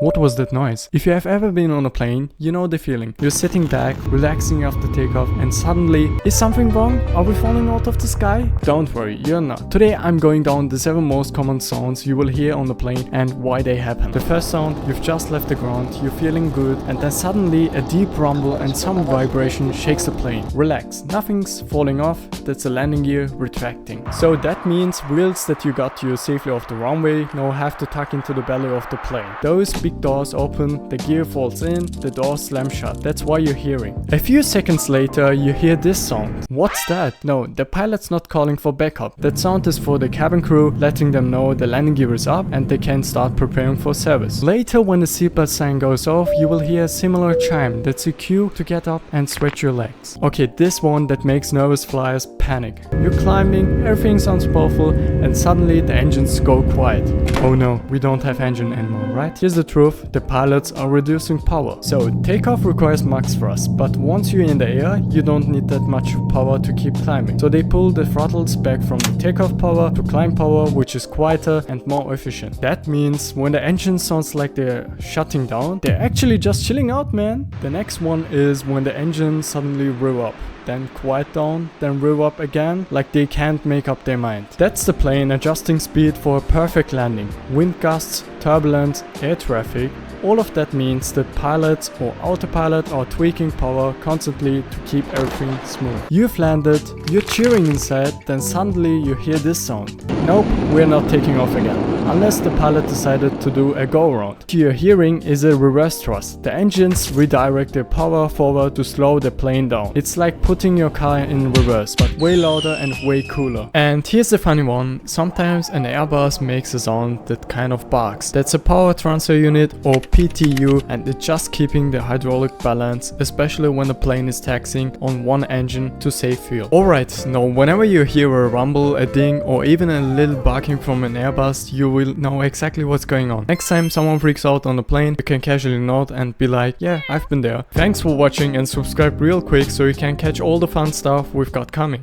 What was that noise? If you have ever been on a plane, you know the feeling. You're sitting back, relaxing after takeoff, and suddenly, is something wrong? Are we falling out of the sky? Don't worry, you're not. Today I'm going down the 7 most common sounds you will hear on the plane and why they happen. The first sound, you've just left the ground, you're feeling good, and then suddenly a deep rumble and some vibration shakes the plane. Relax, nothing's falling off, that's the landing gear retracting. So that means wheels that you got you safely off the runway now have to tuck into the belly of the plane. Those big doors open, the gear falls in, the doors slam shut. That's why you're hearing. A few seconds later, you hear this sound. What's that? No, the pilot's not calling for backup. That sound is for the cabin crew, letting them know the landing gear is up and they can start preparing for service. Later, when the seatbelt sign goes off, you will hear a similar chime. That's a cue to get up and stretch your legs. Okay, this one that makes nervous flyers panic. You're climbing, everything sounds powerful, and suddenly the engines go quiet. Oh no, we don't have engine anymore, right? Here's the truth, the pilots are reducing power. So takeoff requires max thrust, but once you're in the air, you don't need that much power to keep climbing. So they pull the throttles back from the takeoff power to climb power, which is quieter and more efficient. That means when the engine sounds like they're shutting down, they're actually just chilling out, man. The next one is when the engine suddenly rev up, then quiet down, then rev up again, like they can't make up their mind. That's the plane adjusting speed for a perfect landing. Wind gusts, turbulence, air traffic, all of that means that pilots or autopilot are tweaking power constantly to keep everything smooth. You've landed, you're cheering inside, then suddenly you hear this sound. Nope, we're not taking off again. Unless the pilot decided to do a go-around. What you're hearing is a reverse thrust. The engines redirect their power forward to slow the plane down. It's like putting your car in reverse, but way louder and way cooler. And here's the funny one. Sometimes an Airbus makes a sound that kind of barks. That's a power transfer unit or PTU, and it's just keeping the hydraulic balance, especially when the plane is taxiing on one engine to save fuel. Alright, now whenever you hear a rumble, a ding, or even a little barking from an Airbus, you will know exactly what's going on. Next time someone freaks out on the plane, you can casually nod and be like, yeah, I've been there. Thanks for watching and subscribe real quick so you can catch all the fun stuff we've got coming.